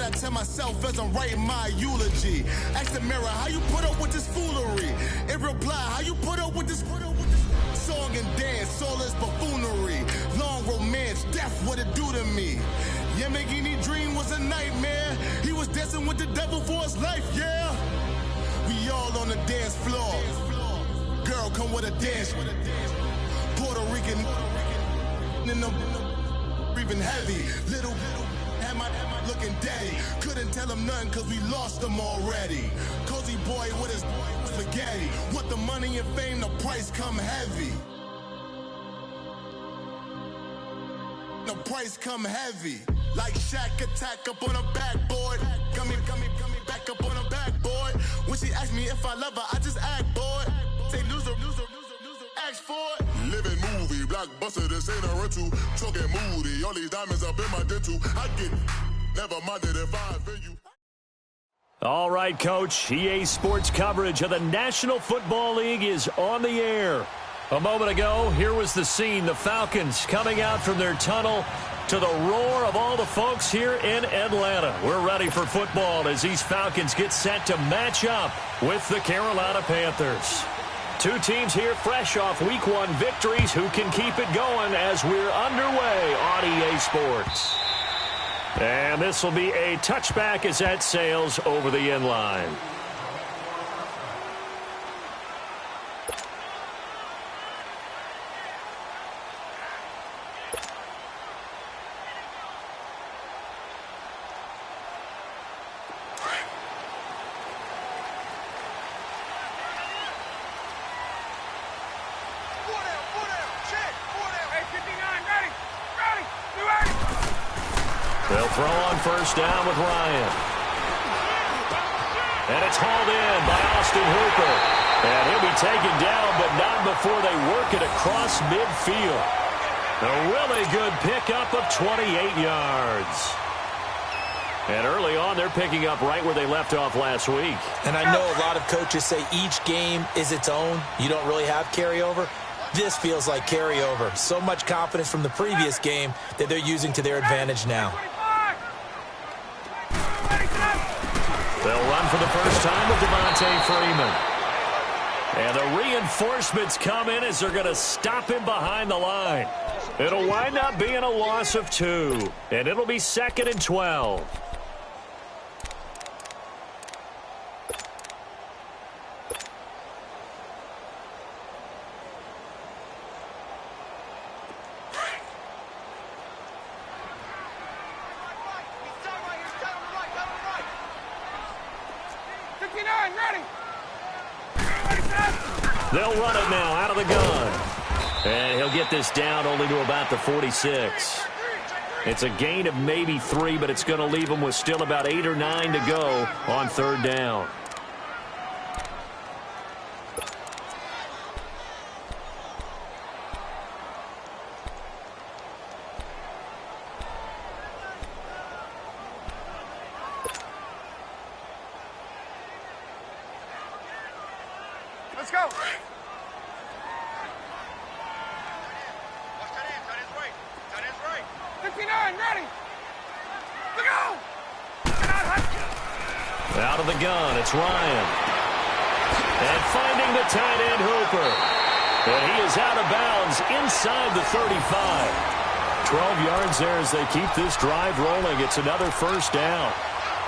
I tell myself as I'm writing my eulogy. Ask the mirror, how you put up with this foolery? In reply, how you put up with this song and dance, all this buffoonery. Long romance, death, what it do to me? Yamagini dream was a nightmare. He was dancing with the devil for his life, yeah. We all on the dance floor. Girl, come with a dance. Puerto Rican in the breathing heavy. Little had my looking daddy. Couldn't tell him nothing cause we lost him already. Cozy boy with his spaghetti. With the money and fame, the price come heavy. The price come heavy. Like Shaq attack up on a backboard. Come back up on a backboard. When she asked me if I love her, I just act bored. Say loser, ask for it. Living movie, blockbuster, this ain't a rental. Talking moody, all these diamonds up in my dental. I get never minded if I offend you. All right, Coach. EA Sports coverage of the National Football League is on the air. A moment ago, here was the scene. The Falcons coming out from their tunnel to the roar of all the folks here in Atlanta. We're ready for football as these Falcons get set to match up with the Carolina Panthers. Two teams here fresh off Week 1 victories who can keep it going as we're underway on EA Sports. And this will be a touchback as that sails over the end line. They'll throw on first down with Ryan. And it's hauled in by Austin Hooper. And he'll be taken down, but not before they work it across midfield. A really good pickup of 28 yards. And early on, they're picking up right where they left off last week. And I know a lot of coaches say each game is its own. You don't really have carryover. This feels like carryover. So much confidence from the previous game that they're using to their advantage now. They'll run for the first time with Devontae Freeman. And the reinforcements come in as they're going to stop him behind the line. It'll wind up being a loss of 2. And it'll be 2nd and 12. They'll run it now out of the gun. And he'll get this down only to about the 46. It's a gain of maybe 3, but it's going to leave him with still about 8 or 9 to go on 3rd down. Let's go. Right. 59, ready. Look out. Out of the gun, it's Ryan. And finding the tight end, Hooper. And he is out of bounds inside the 35. 12 yards there as they keep this drive rolling. It's another first down.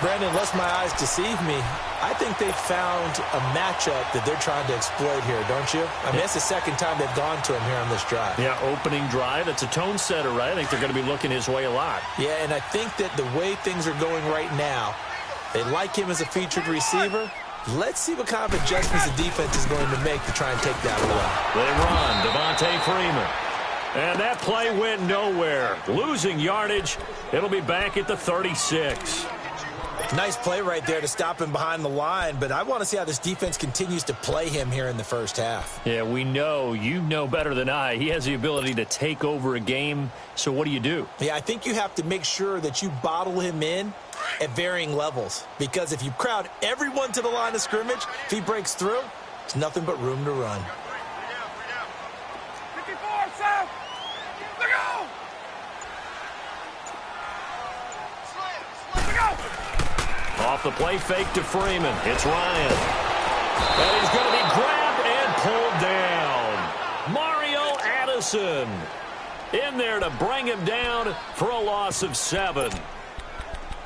Brandon, lest my eyes deceive me, I think they found a matchup that they're trying to exploit here, don't you? I mean, it's the second time they've gone to him here on this drive. Yeah, opening drive. It's a tone setter, right? I think they're going to be looking his way a lot. Yeah, and I think that the way things are going right now, they like him as a featured receiver. Let's see what kind of adjustments the defense is going to make to try and take that away. They run. Devontae Freeman. And that play went nowhere. Losing yardage. It'll be back at the 36. Nice play right there to stop him behind the line, but I want to see how this defense continues to play him here in the first half. Yeah, we know. You know better than I. He has the ability to take over a game, so what do? Yeah, I think you have to make sure that you bottle him in at varying levels, because if you crowd everyone to the line of scrimmage, if he breaks through, it's nothing but room to run. 54, South. Look out. Look out. Off the play fake to Freeman. It's Ryan. And he's going to be grabbed and pulled down. Mario Addison in there to bring him down for a loss of 7.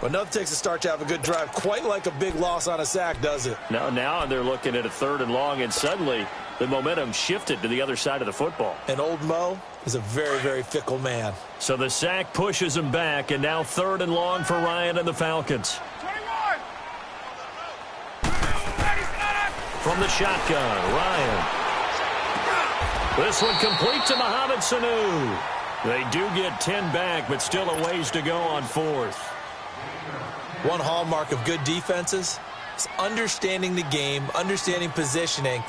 Well, nothing takes a start to have a good drive quite like a big loss on a sack, does it? Now they're looking at a 3rd and long, and suddenly the momentum shifted to the other side of the football. And old Mo is a very, very fickle man. So the sack pushes him back, and now 3rd and long for Ryan and the Falcons. 21. From the shotgun, Ryan. This one complete to Mohamed Sanu. They do get 10 back, but still a ways to go on 4th. One hallmark of good defenses is understanding the game, understanding positioning,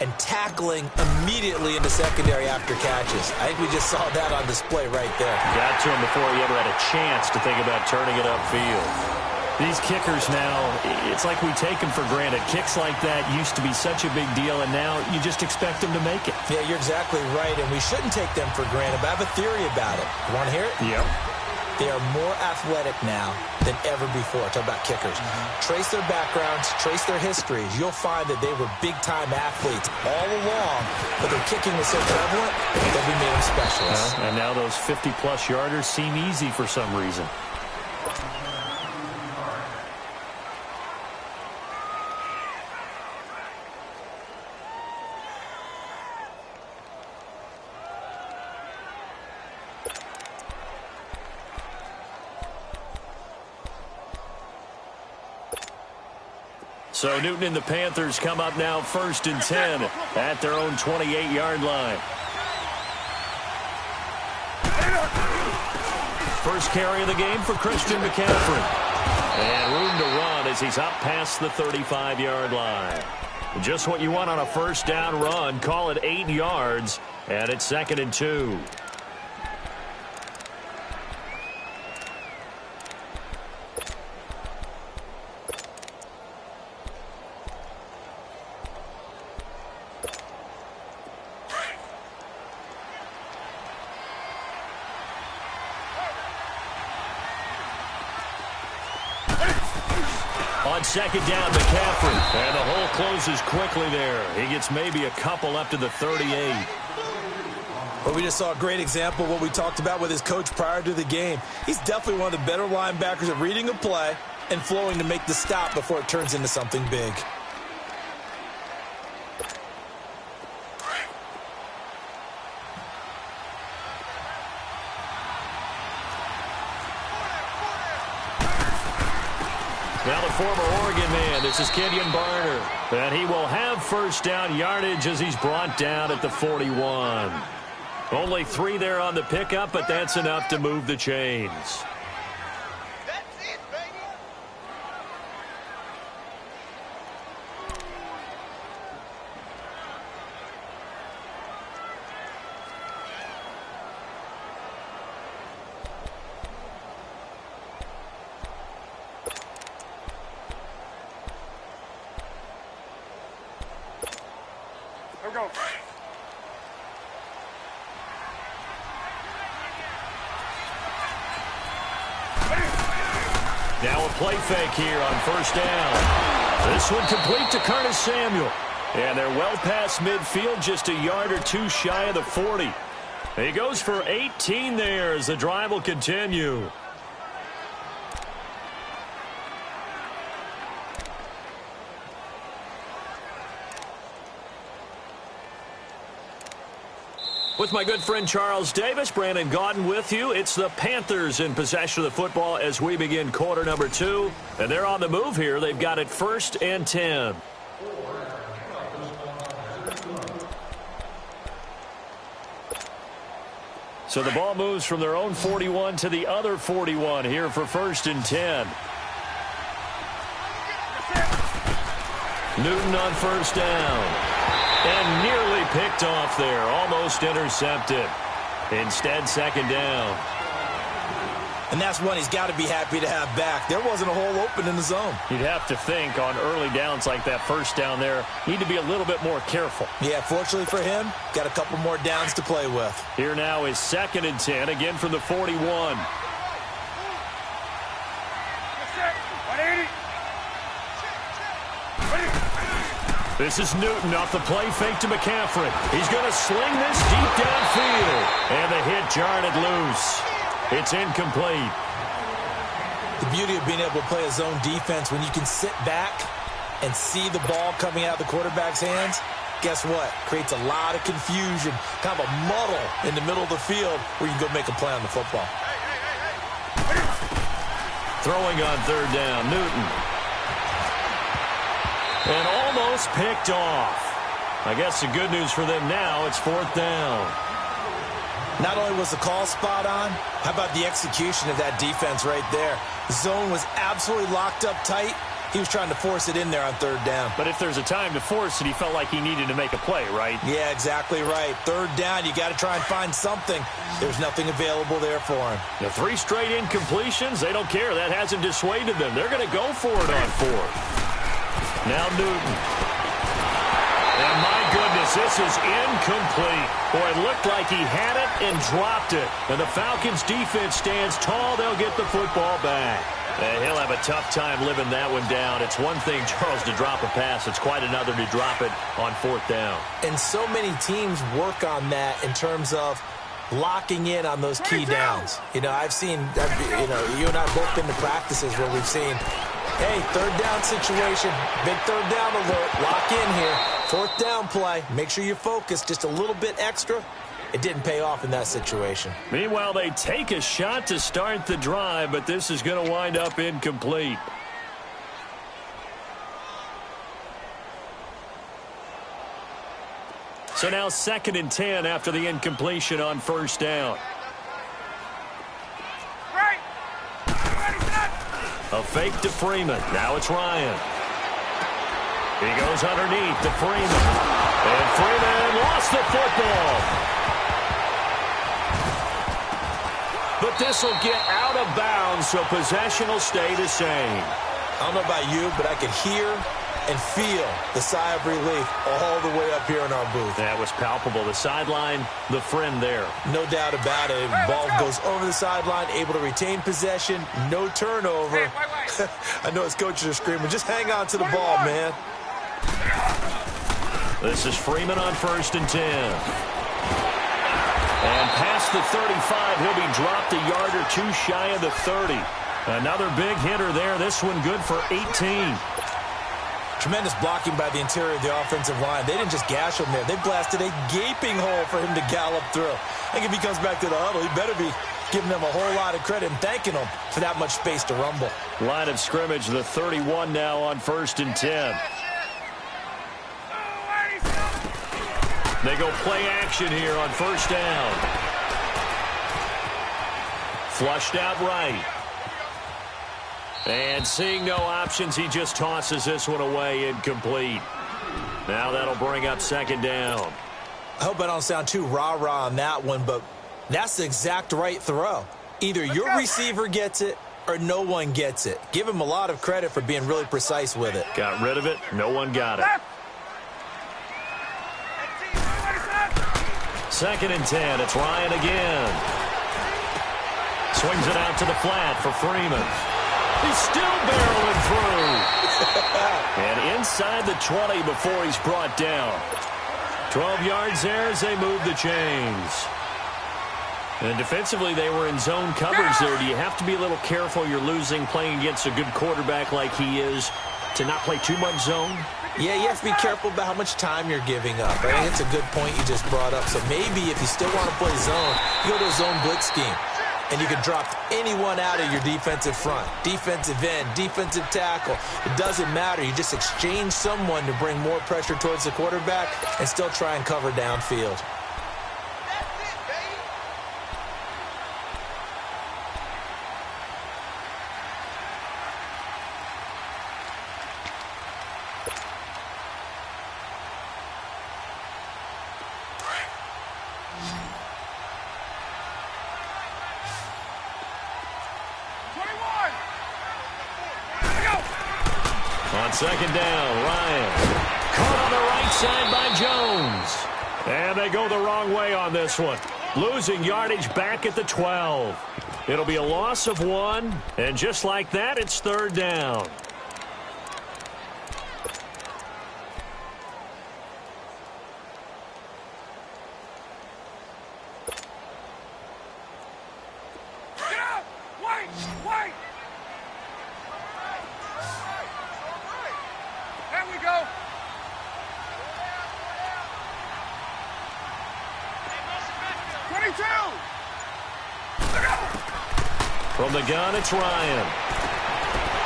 and tackling immediately into secondary after catches. I think we just saw that on display right there. Got to him before he ever had a chance to think about turning it upfield. These kickers now, it's like we take them for granted. Kicks like that used to be such a big deal, and now you just expect them to make it. Yeah, you're exactly right, and we shouldn't take them for granted, but I have a theory about it. You want to hear it? Yep. They are more athletic now than ever before. Talk about kickers. Trace their backgrounds, trace their histories. You'll find that they were big-time athletes all along, but their kicking was so prevalent that we made them specialists. And now those 50-plus yarders seem easy for some reason. So Newton and the Panthers come up now 1st and 10 at their own 28-yard line. First carry of the game for Christian McCaffrey. And room to run as he's up past the 35-yard line. Just what you want on a first down run. Call it 8 yards, and it's 2nd and 2. On 2nd down, McCaffrey. And the hole closes quickly there. He gets maybe a couple up to the 38. Well, we just saw a great example of what we talked about with his coach prior to the game. He's definitely one of the better linebackers at reading a play and flowing to make the stop before it turns into something big. Now the former Oregon man, this is Kenyon Barner. And he will have first down yardage as he's brought down at the 41. Only 3 there on the pickup, but that's enough to move the chains. That's it, baby. Here we go. Now a play fake here on first down. This one complete to Curtis Samuel. And they're well past midfield, just a yard or 2 shy of the 40. He goes for 18 there as the drive will continue. With my good friend Charles Davis, Brandon Gaudin with you. It's the Panthers in possession of the football as we begin quarter number 2. And they're on the move here. They've got it 1st and 10. So the ball moves from their own 41 to the other 41 here for 1st and 10. Newton on first down. And nearly picked off there. Almost intercepted. Instead, 2nd down. And that's one he's got to be happy to have back. There wasn't a hole open in the zone. You'd have to think on early downs like that first down there, need to be a little bit more careful. Yeah, fortunately for him, got a couple more downs to play with. Here now is 2nd and 10, again from the 41. Yes, sir. 180. This is Newton off the play fake to McCaffrey. He's going to sling this deep downfield. And the hit jarred it loose. It's incomplete. The beauty of being able to play a zone defense when you can sit back and see the ball coming out of the quarterback's hands, guess what? Creates a lot of confusion, kind of a muddle in the middle of the field where you can go make a play on the football. Throwing on third down, Newton. And almost picked off. I guess the good news for them now, it's fourth down. Not only was the call spot on, how about the execution of that defense right there? The zone was absolutely locked up tight. He was trying to force it in there on third down. But if there's a time to force it, he felt like he needed to make a play, right? Yeah, exactly right. Third down, you got to try and find something. There's nothing available there for him. The 3 straight incompletions, they don't care. That hasn't dissuaded them. They're going to go for it on fourth. Now Newton. And my goodness, this is incomplete. Boy, it looked like he had it and dropped it. And the Falcons' defense stands tall. They'll get the football back. And he'll have a tough time living that one down. It's one thing, Charles, to drop a pass. It's quite another to drop it on fourth down. And so many teams work on that in terms of locking in on those key downs. You know, I've seen, you and I both been to practices where we've seen, hey, third down situation, big third down alert, lock in here, fourth down play, make sure you focus just a little bit extra. It didn't pay off in that situation. Meanwhile, they take a shot to start the drive, but this is going to wind up incomplete. So now 2nd and 10 after the incompletion on first down. A fake to Freeman. Now it's Ryan. He goes underneath to Freeman. And Freeman lost the football. But this will get out of bounds, so possession will stay the same. I don't know about you, but I could hear and feel the sigh of relief all the way up here in our booth. That was palpable. The sideline, the friend there. No doubt about it. The ball goes over the sideline, able to retain possession, no turnover. I know his coaches are screaming, just hang on to the ball, man. This is Freeman on 1st and 10. And past the 35, he'll be dropped a yard or two shy of the 30. Another big hitter there. This one good for 18. Tremendous blocking by the interior of the offensive line. They didn't just gash him there. They blasted a gaping hole for him to gallop through. I think if he comes back to the huddle, he better be giving them a whole lot of credit and thanking them for that much space to rumble. Line of scrimmage, the 31 now on 1st and 10. They go play action here on first down. Flushed out right. And seeing no options, he just tosses this one away, incomplete. Now that'll bring up 2nd down. I hope I don't sound too rah-rah on that one, but that's the exact right throw. Either your receiver gets it or no one gets it. Give him a lot of credit for being really precise with it. Got rid of it. No one got it. 2nd and 10. It's Ryan again. Swings it out to the flat for Freeman. He's still barreling through. And inside the 20 before he's brought down. 12 yards there as they move the chains. And defensively, they were in zone coverage there. Do you have to be a little careful? You're losing, playing against a good quarterback like he is, to not play too much zone? Yeah, you have to be careful about how much time you're giving up. I think it's a good point you just brought up. So maybe if you still want to play zone, you go to a zone blitz scheme. And you can drop anyone out of your defensive front. Defensive end, defensive tackle. It doesn't matter. You just exchange someone to bring more pressure towards the quarterback and still try and cover downfield. On 2nd down, Ryan. Caught on the right side by Jones. And they go the wrong way on this one. Losing yardage back at the 12. It'll be a loss of 1. And just like that, it's 3rd down. From the gun, it's Ryan.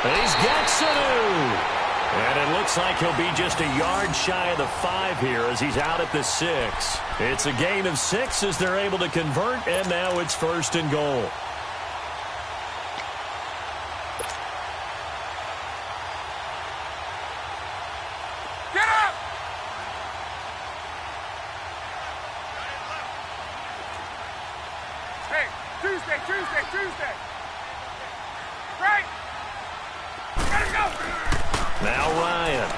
And he's got Sanu. And it looks like he'll be just a yard shy of the 5 here as he's out at the 6. It's a gain of 6 as they're able to convert, and now it's 1st and goal. Get up! Hey, Tuesday. Right! Gotta go! Now Ryan.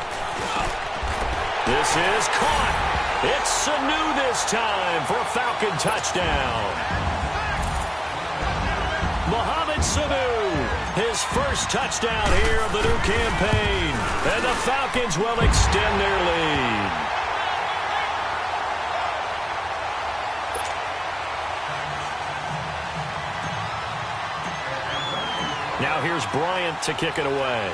This is caught. It's Sanu this time for a Falcon touchdown. Mohamed Sanu, his first touchdown here of the new campaign. And the Falcons will extend their lead. Now here's Bryant to kick it away.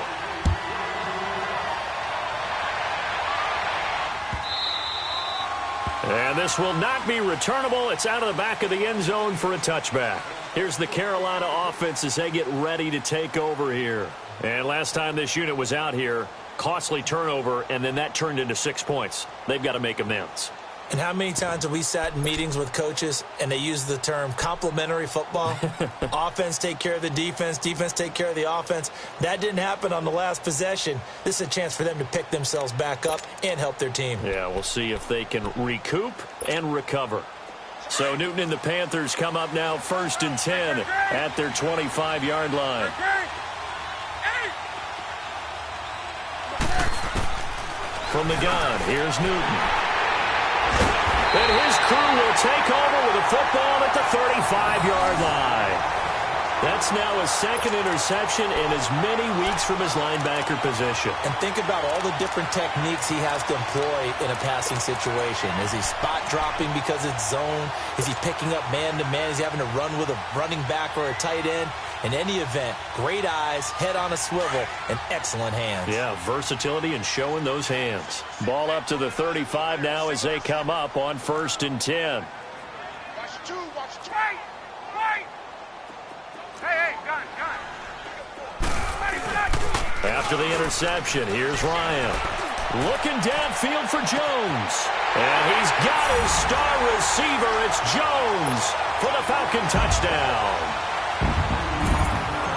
And this will not be returnable. It's out of the back of the end zone for a touchback. Here's the Carolina offense as they get ready to take over here. And last time this unit was out here, costly turnover, and then that turned into 6 points. They've got to make amends. And how many times have we sat in meetings with coaches and they use the term complementary football? Offense take care of the defense, defense take care of the offense. That didn't happen on the last possession. This is a chance for them to pick themselves back up and help their team. Yeah, we'll see if they can recoup and recover. So Newton and the Panthers come up now 1st and 10 at their 25-yard line. From the gun, here's Newton. And his crew will take over with a football at the 35-yard line. That's now his 2nd interception in as many weeks from his linebacker position. And think about all the different techniques he has to employ in a passing situation. Is he spot dropping because it's zone? Is he picking up man-to-man? Is he having to run with a running back or a tight end? In any event, great eyes, head on a swivel, and excellent hands. Yeah, versatility and showing those hands. Ball up to the 35 now as they come up on 1st and 10. Watch 2, watch 2. Right! Hey, gun. After the interception, here's Ryan. Looking downfield for Jones. And he's got his star receiver. It's Jones for the Falcon touchdown.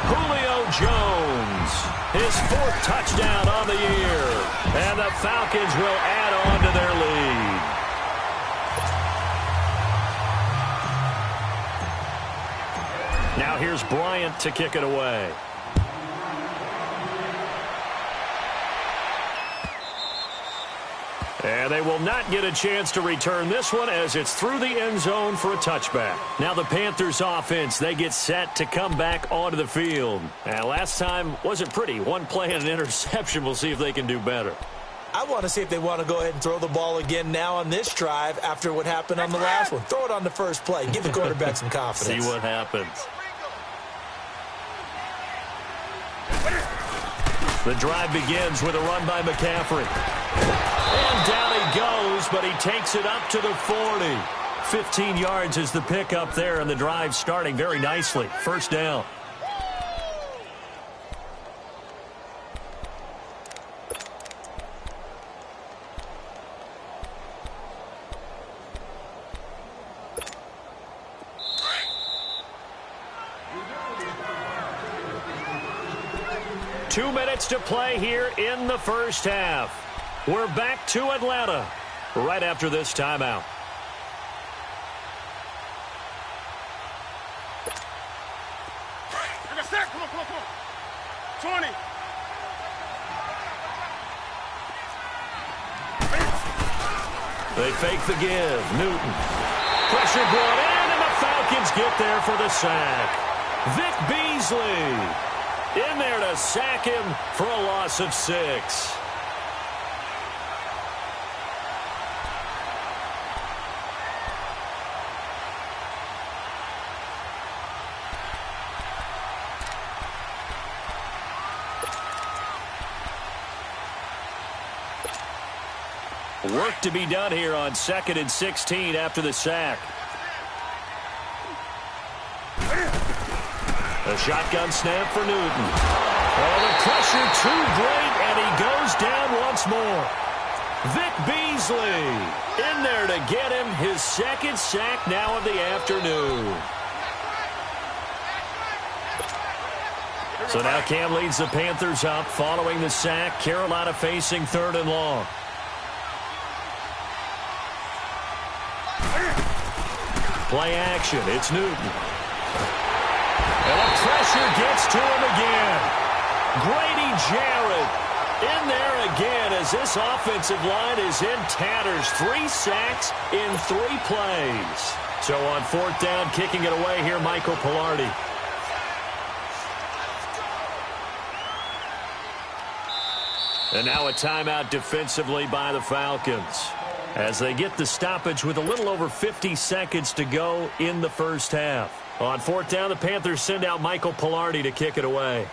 Julio Jones, his 4th touchdown on the year. And the Falcons will add on to their lead. Now here's Bryant to kick it away. And they will not get a chance to return this one as it's through the end zone for a touchback. Now the Panthers offense, they get set to come back onto the field. And last time wasn't pretty. 1 play and an interception. We'll see if they can do better. I want to see if they want to go ahead and throw the ball again now on this drive after what happened on the last one. Throw it on the first play. Give the quarterback some confidence. See what happens. The drive begins with a run by McCaffrey. And down he goes, but he takes it up to the 40. 15 yards is the pickup there, and the drive starting very nicely. 1st down. Two minutes to play here in the first half. We're back to Atlanta right after this timeout. Come on. 20. They fake the give. Newton. Pressure brought in, and the Falcons get there for the sack. Vic Beasley in there to sack him for a loss of 6. Work to be done here on 2nd and 16 after the sack. A A shotgun snap for Newton. Oh, the pressure too great, and he goes down once more. Vic Beasley in there to get him his second sack now of the afternoon. So now Cam leads the Panthers up following the sack. Carolina facing 3rd and long. Play action. It's Newton. And the pressure gets to him again. Grady Jarrett in there again as this offensive line is in tatters. 3 sacks in 3 plays. So on 4th down, kicking it away here, Michael Pilardi. And now a timeout defensively by the Falcons as they get the stoppage with a little over 50 seconds to go in the first half. On 4th down, the Panthers send out Michael Pilardi to kick it away.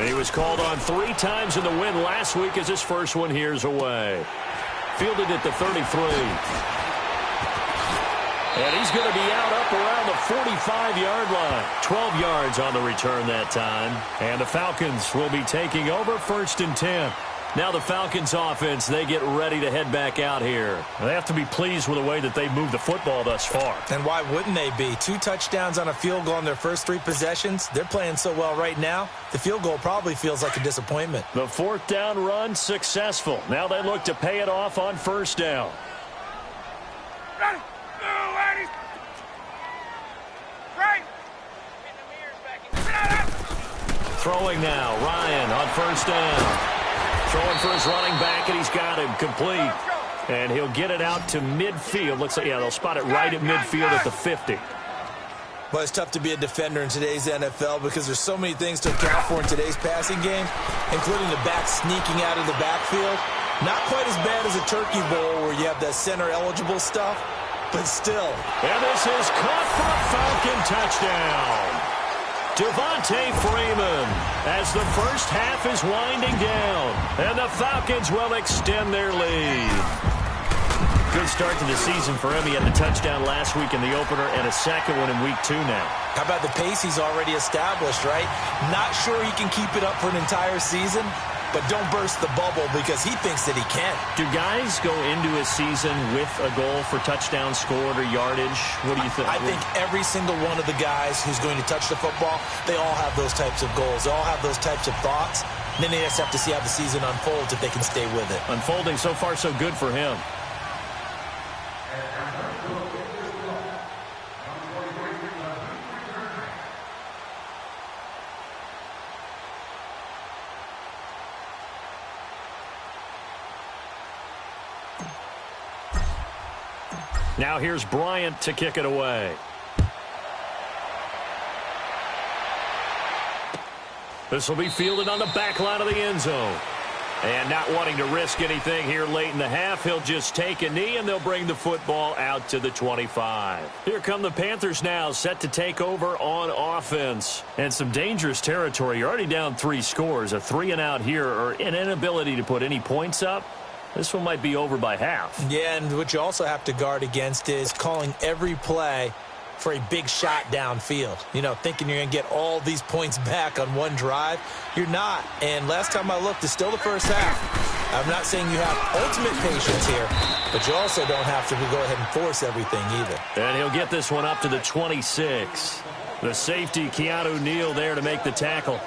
He was called on 3 times in the win last week as his first one here's away. Fielded at the 33. And he's going to be out up around the 45-yard line. 12 yards on the return that time. And the Falcons will be taking over 1st and 10. Now the Falcons offense, they get ready to head back out here. They have to be pleased with the way that they've moved the football thus far. And why wouldn't they be? 2 touchdowns on a field goal in their first 3 possessions. They're playing so well right now, the field goal probably feels like a disappointment. The 4th down run successful. Now they look to pay it off on 1st down. Ready? Go, ladies. Right. Throwing now, Ryan on 1st down. Throwing for his running back, and he's got him complete. And he'll get it out to midfield. Looks like, yeah, they'll spot it right at midfield at the 50. But it's tough to be a defender in today's NFL because there's so many things to account for in today's passing game, including the back sneaking out of the backfield. Not quite as bad as a turkey bowl where you have that center-eligible stuff, but still. And this is caught for a Falcon touchdown. Devontae Freeman as the first half is winding down. And the Falcons will extend their lead. Good start to the season for him. He had the touchdown last week in the opener and a second one in week 2 now. How about the pace he's already established, right? Not sure he can keep it up for an entire season, but don't burst the bubble because he thinks that he can. Do guys go into a season with a goal for touchdown scored or yardage? What do you think? I think every single one of the guys who's going to touch the football, they all have those types of goals. They all have those types of thoughts. And then they just have to see how the season unfolds if they can stay with it. Unfolding so far so good for him. Now here's Bryant to kick it away. This will be fielded on the back line of the end zone. And not wanting to risk anything here late in the half, he'll just take a knee, and they'll bring the football out to the 25. Here come the Panthers now, set to take over on offense. And some dangerous territory. You're already down 3 scores. A 3-and-out here, or an inability to put any points up. This one might be over by half. Yeah, and what you also have to guard against is calling every play for a big shot downfield. You know, thinking you're going to get all these points back on one drive. You're not. And last time I looked, it's still the first half. I'm not saying you have ultimate patience here, but you also don't have to go ahead and force everything either. And he'll get this one up to the 26. The safety, Keanu Neal, there to make the tackle.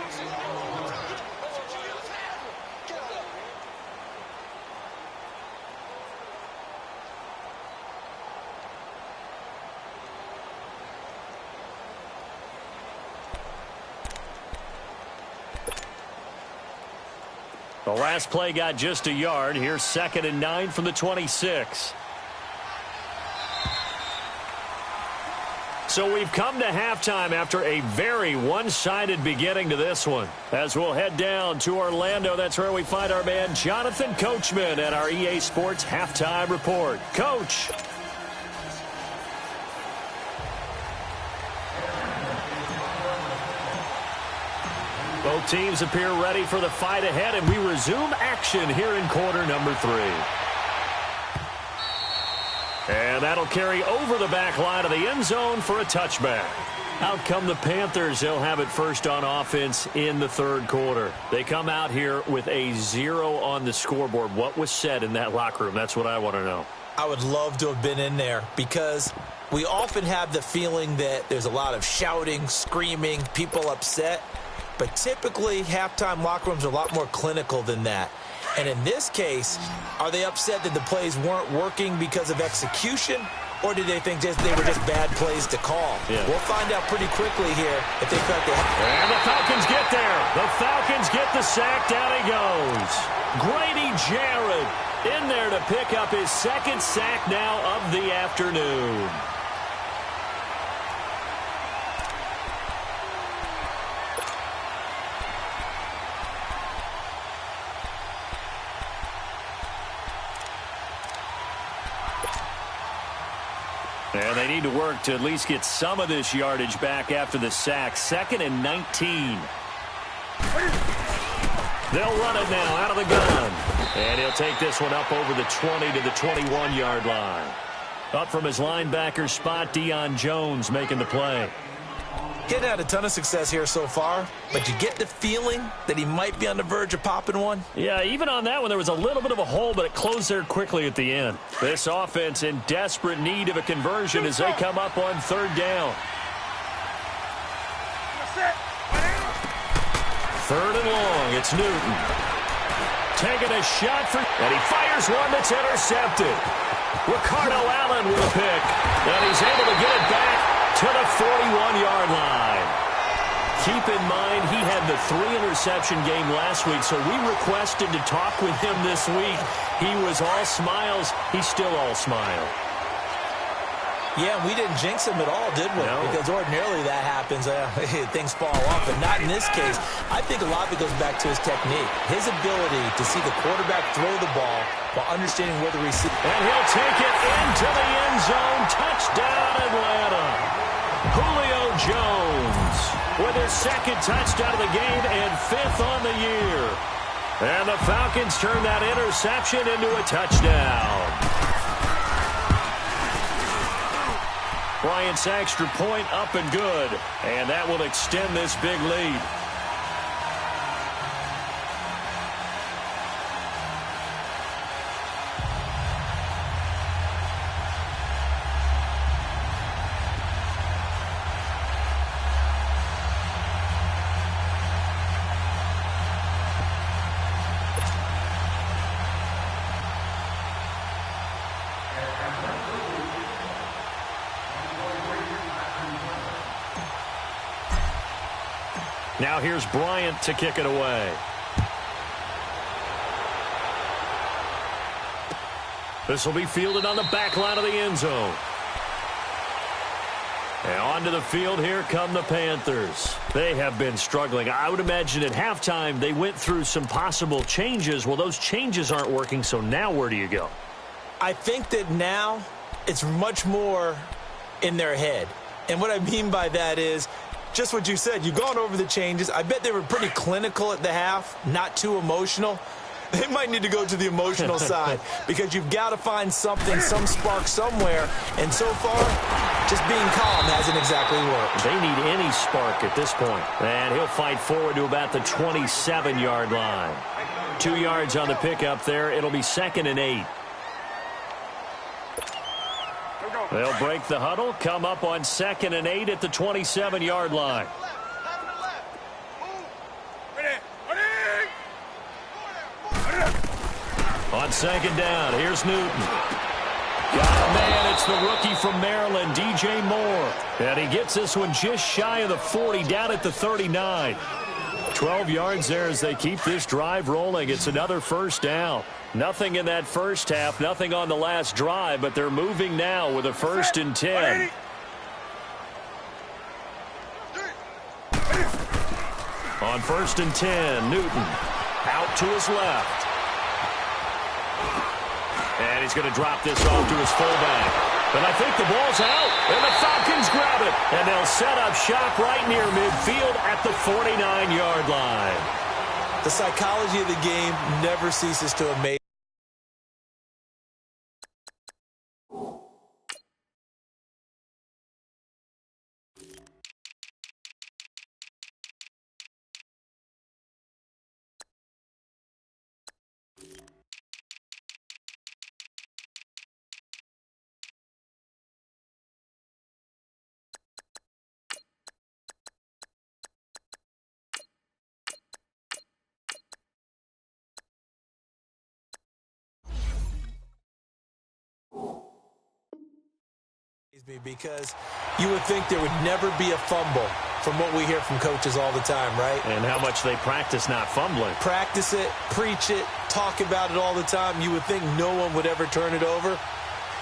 The last play got just a yard. Here's 2nd and 9 from the 26. So we've come to halftime after a very one-sided beginning to this one. As we'll head down to Orlando, that's where we find our man Jonathan Coachman at our EA Sports Halftime Report. Coach. Both teams appear ready for the fight ahead, and we resume action here in quarter number 3. And that'll carry over the back line of the end zone for a touchback. Out come the Panthers. They'll have it first on offense in the third quarter. They come out here with a 0 on the scoreboard. What was said in that locker room? That's what I want to know. I would love to have been in there because we often have the feeling that there's a lot of shouting, screaming, people upset. But typically, halftime locker rooms are a lot more clinical than that. And in this case, are they upset that the plays weren't working because of execution? Or do they think they were just bad plays to call? Yeah. We'll find out pretty quickly here if they felt they have. And the Falcons get there. The Falcons get the sack. Down he goes. Grady Jarrett in there to pick up his second sack now of the afternoon. And they need to work to at least get some of this yardage back after the sack. 2nd and 19. They'll run it now out of the gun. And he'll take this one up over the 20 to the 21-yard line. Up from his linebacker spot, Deion Jones making the play. He hadn't had a ton of success here so far, but you get the feeling that he might be on the verge of popping one. Yeah, even on that one, there was a little bit of a hole, but it closed there quickly at the end. This offense in desperate need of a conversion as they come up on 3rd down. 3rd and long, it's Newton. Taking a shot for, and he fires one that's intercepted. Ricardo Allen with a pick, and he's able to get it back to the 41-yard line. Keep in mind, he had the 3-interception game last week, so we requested to talk with him this week. He was all smiles. He's still all smile. Yeah, we didn't jinx him at all, did we? No. Because ordinarily that happens. Things fall off, but not in this case. I think a lot of it goes back to his technique. His ability to see the quarterback throw the ball while understanding where the receiver. And he'll take it into the end zone. Touchdown, Atlanta. Julio Jones with his 2nd touchdown of the game and 5th on the year. And the Falcons turn that interception into a touchdown. Bryant's extra point up and good. And that will extend this big lead. Now here's Bryant to kick it away. This will be fielded on the back line of the end zone. And onto the field, here come the Panthers. They have been struggling. I would imagine at halftime they went through some possible changes. Well, those changes aren't working, so now where do you go? I think that now it's much more in their head. And what I mean by that is just what you said. You've gone over the changes. I bet they were pretty clinical at the half, not too emotional. They might need to go to the emotional side because you've got to find something, some spark somewhere. And so far, just being calm hasn't exactly worked. They need any spark at this point. And he'll fight forward to about the 27-yard line. 2 yards on the pickup there. It'll be 2nd and 8. They'll break the huddle, come up on 2nd and 8 at the 27-yard line. On 2nd down, here's Newton. Got a man, it's the rookie from Maryland, DJ Moore. And he gets this one just shy of the 40, down at the 39. 12 yards there as they keep this drive rolling. It's another 1st down. Nothing in that first half, nothing on the last drive, but they're moving now with a 1st and 10. On 1st and 10, Newton out to his left. And he's going to drop this off to his fullback. And I think the ball's out. And the Falcons grab it. And they'll set up shop right near midfield at the 49-yard line. The psychology of the game never ceases to amaze. Me because you would think there would never be a fumble from what we hear from coaches all the time, right? And how much they practice not fumbling. Practice it, preach it, talk about it all the time. You would think no one would ever turn it over.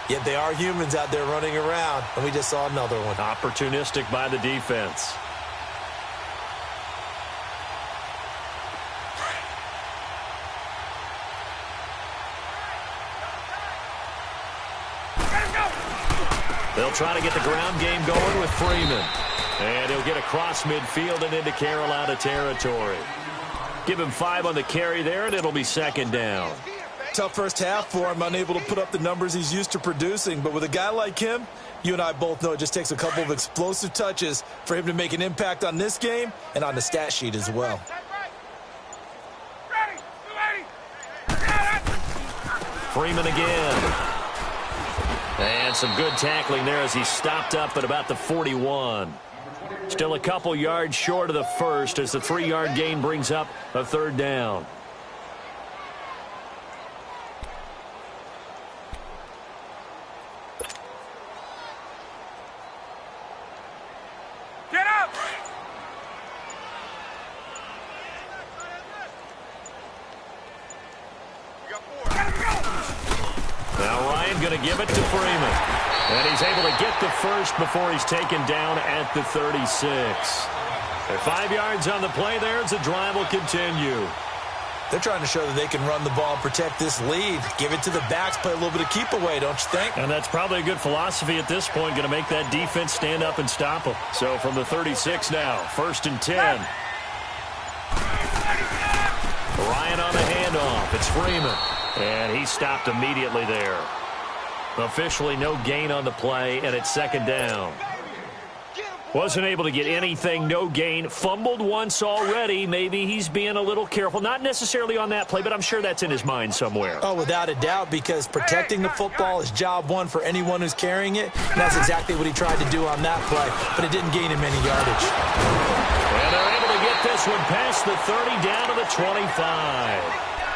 Yet they are humans out there running around, and we just saw another one. Opportunistic by the defense. They'll try to get the ground game going with Freeman. And he'll get across midfield and into Carolina territory. Give him 5 on the carry there, and it'll be second down. Tough first half for him, unable to put up the numbers he's used to producing. But with a guy like him, you and I both know it just takes a couple of explosive touches for him to make an impact on this game and on the stat sheet as well. Freeman again. And some good tackling there as he stopped up at about the 41. Still a couple yards short of the first as the 3-yard gain brings up a third down. Get up! We got 4. Now Ryan going to give it to Freeman. And he's able to get the first before he's taken down at the 36. At 5 yards on the play there as the drive will continue. They're trying to show that they can run the ball and protect this lead. Give it to the backs, play a little bit of keep away, don't you think? And that's probably a good philosophy at this point, going to make that defense stand up and stop them. So from the 36 now, 1st and 10. Ryan on the handoff. It's Freeman. And he stopped immediately there. Officially no gain on the play, and it's second down. Wasn't able to get anything, no gain. Fumbled once already. Maybe he's being a little careful. Not necessarily on that play, but I'm sure that's in his mind somewhere. Oh, without a doubt, because protecting the football is job one for anyone who's carrying it. And that's exactly what he tried to do on that play, but it didn't gain him any yardage. And they're able to get this one past the 30 down to the 25.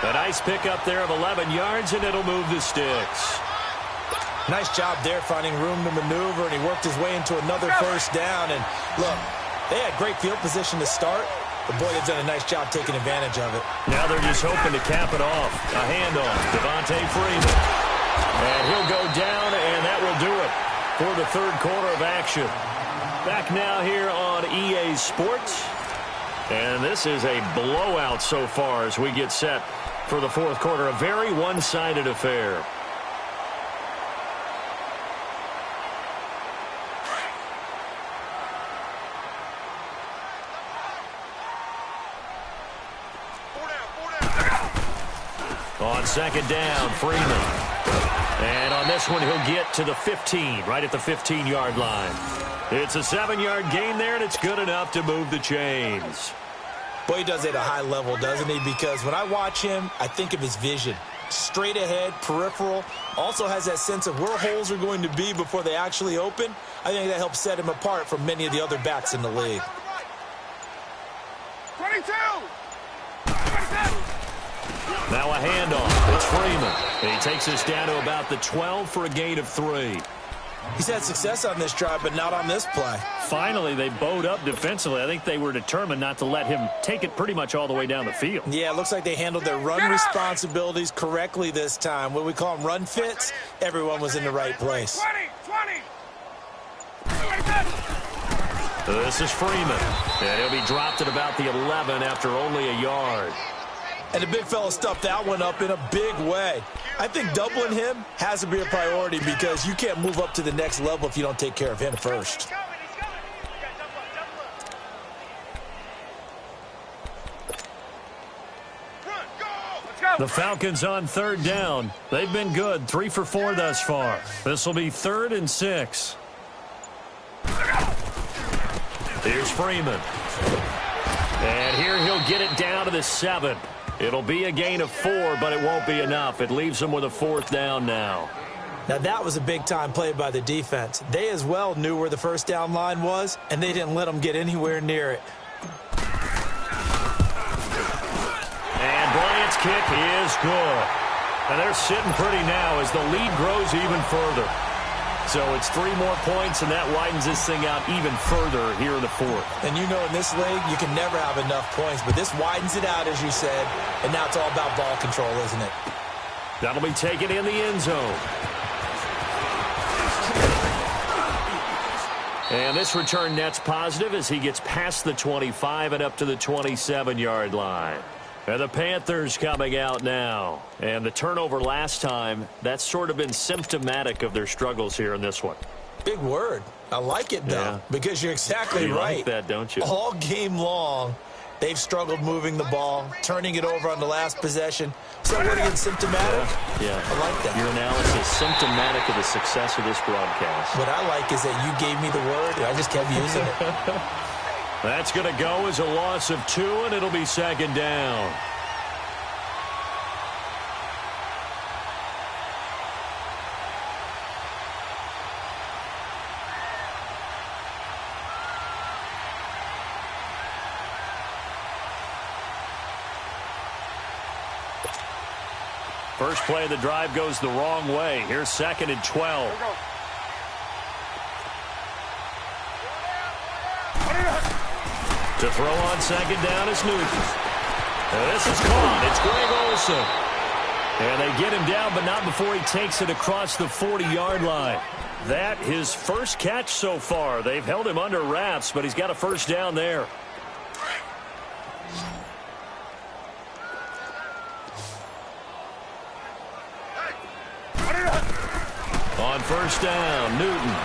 A nice pickup there of 11 yards, and it'll move the sticks. Nice job there finding room to maneuver, and he worked his way into another first down. And look, they had great field position to start, but boy, they've done a nice job taking advantage of it. Now they're just hoping to cap it off. A handoff, Devontae Freeman. And he'll go down, and that will do it for the third quarter of action. Back now here on EA Sports. And this is a blowout so far as we get set for the fourth quarter. A very one-sided affair. On second down, Freeman. And on this one, he'll get to the 15, right at the 15-yard line. It's a 7-yard gain there, and it's good enough to move the chains. Boy, he does it at a high level, doesn't he? Because when I watch him, I think of his vision. Straight ahead, peripheral. Also has that sense of where holes are going to be before they actually open. I think that helps set him apart from many of the other backs in the league. 22! Now a handoff. It's Freeman. And he takes us down to about the 12 for a gain of 3. He's had success on this drive, but not on this play. Finally, they bowed up defensively. I think they were determined not to let him take it pretty much all the way down the field. Yeah, it looks like they handled their run responsibilities correctly this time. What we call them run fits, everyone was in the right place. 20! This is Freeman. And he'll be dropped at about the 11 after only a yard. And the big fella stuffed that one up in a big way. I think doubling him has to be a priority because you can't move up to the next level if you don't take care of him first. The Falcons on third down. They've been good, 3 for 4 thus far. This will be 3rd and 6. Here's Freeman. And here he'll get it down to the 7. It'll be a gain of 4, but it won't be enough. It leaves them with a 4th down now. Now, that was a big-time play by the defense. They as well knew where the first down line was, and they didn't let them get anywhere near it. And Bryant's kick is good. And they're sitting pretty now as the lead grows even further. So it's 3 more points, and that widens this thing out even further here in the 4th. And you know in this league, you can never have enough points, but this widens it out, as you said, and now it's all about ball control, isn't it? That'll be taken in the end zone. And this return net's positive as he gets past the 25 and up to the 27-yard line. And the Panthers coming out now. And the turnover last time, that's sort of been symptomatic of their struggles here in this one. Big word. I like it, though, because you're exactly right. You like that, don't you? All game long, they've struggled moving the ball, turning it over on the last possession. So what again, symptomatic? Yeah. I like that. Your analysis, symptomatic of the success of this broadcast. What I like is that you gave me the word, and I just kept using it. That's going to go as a loss of 2, and it'll be 2nd down. First play of the drive goes the wrong way. Here's 2nd and 12. To throw on 2nd down is Newton. This is caught. It's Greg Olsen. And they get him down, but not before he takes it across the 40-yard line. That his first catch so far. They've held him under wraps, but he's got a first down there. On first down, Newton.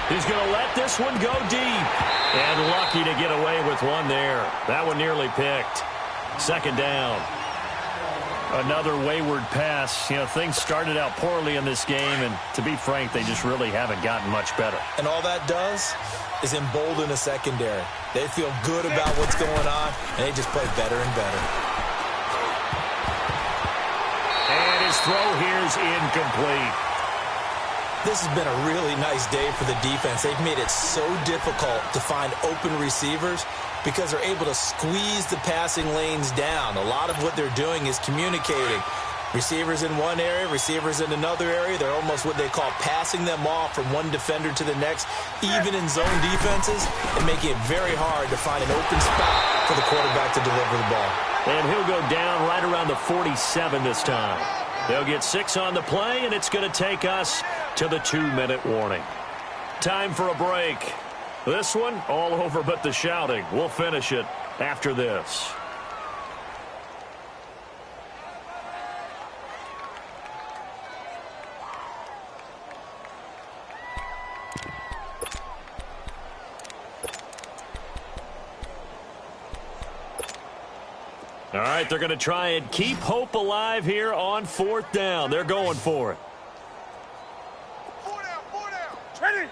He's going to let this one go deep. And lucky to get away with one there. That one nearly picked. 2nd down. Another wayward pass. You know, things started out poorly in this game, and to be frank, they just really haven't gotten much better. And all that does is embolden the secondary. They feel good about what's going on, and they just play better and better. And his throw here is incomplete. This has been a really nice day for the defense. They've made it so difficult to find open receivers because they're able to squeeze the passing lanes down. A lot of what they're doing is communicating. Receivers in one area, receivers in another area. They're almost what they call passing them off from one defender to the next, even in zone defenses, and making it very hard to find an open spot for the quarterback to deliver the ball. And he'll go down right around the 47 this time. They'll get 6 on the play, and it's going to take us to the 2-minute warning. Time for a break. This one, all over but the shouting. We'll finish it after this. All right, they're going to try and keep hope alive here on 4th down. They're going for it. 4 down. Ready.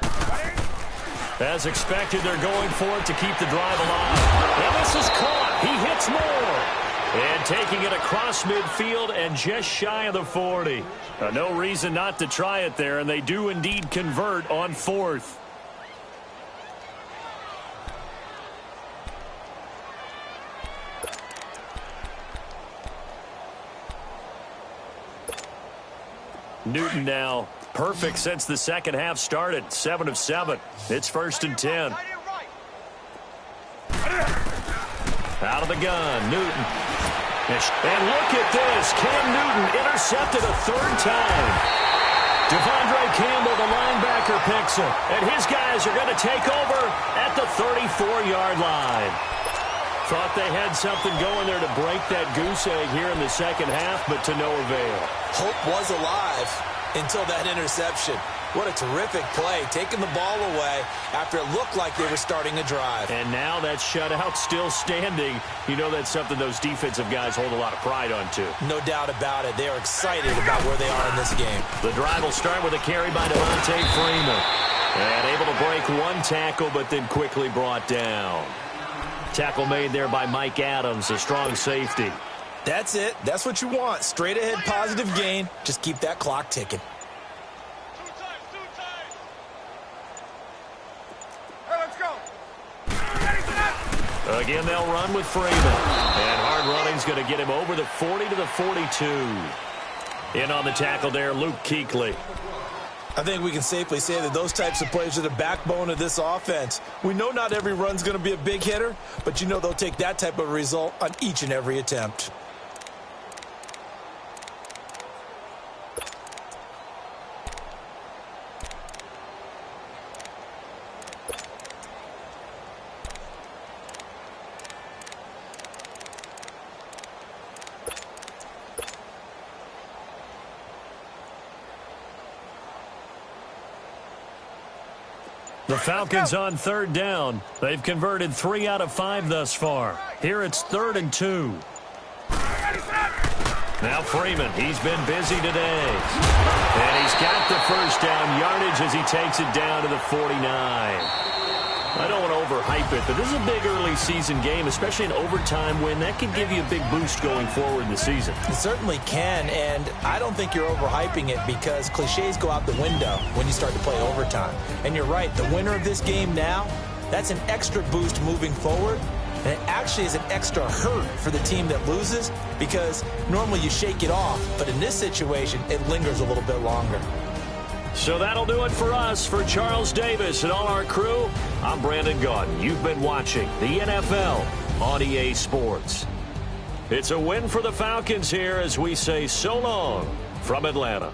As expected, they're going for it to keep the drive alive. Now this is caught. He hits more. And taking it across midfield and just shy of the 40. No reason not to try it there, and they do indeed convert on 4th. Newton now perfect since the second half started. 7 of 7. It's 1st and 10. Out of the gun, Newton. And look at this. Cam Newton intercepted a 3rd time. Devondre Campbell, the linebacker, picks him. And his guys are going to take over at the 34-yard line. Thought they had something going there to break that goose egg here in the second half, but to no avail. Hope was alive until that interception. What a terrific play, taking the ball away after it looked like they were starting a drive. And now that shutout still standing. You know that's something those defensive guys hold a lot of pride on, too. No doubt about it. They are excited about where they are in this game. The drive will start with a carry by Devontae Freeman. And able to break one tackle, but then quickly brought down. Tackle made there by Mike Adams, a strong safety. That's it. That's what you want. Straight ahead positive gain. Just keep that clock ticking. Again, they'll run with Freeman. And hard running's going to get him over the 40 to the 42. In on the tackle there, Luke Kuechly. I think we can safely say that those types of plays are the backbone of this offense. We know not every run's going to be a big hitter, but you know they'll take that type of result on each and every attempt. The Falcons on third down. They've converted 3 out of 5 thus far. Here it's 3rd and 2. Now Freeman, he's been busy today. And he's got the first down yardage as he takes it down to the 49. I don't want to overhype it, but this is a big early season game, especially an overtime win. That can give you a big boost going forward in the season. It certainly can, and I don't think you're overhyping it because cliches go out the window when you start to play overtime. And you're right, the winner of this game now, that's an extra boost moving forward, and it actually is an extra hurt for the team that loses because normally you shake it off, but in this situation, it lingers a little bit longer. So that'll do it for us. For Charles Davis and all our crew, I'm Brandon Gaudin. You've been watching the NFL on EA Sports. It's a win for the Falcons here as we say so long from Atlanta.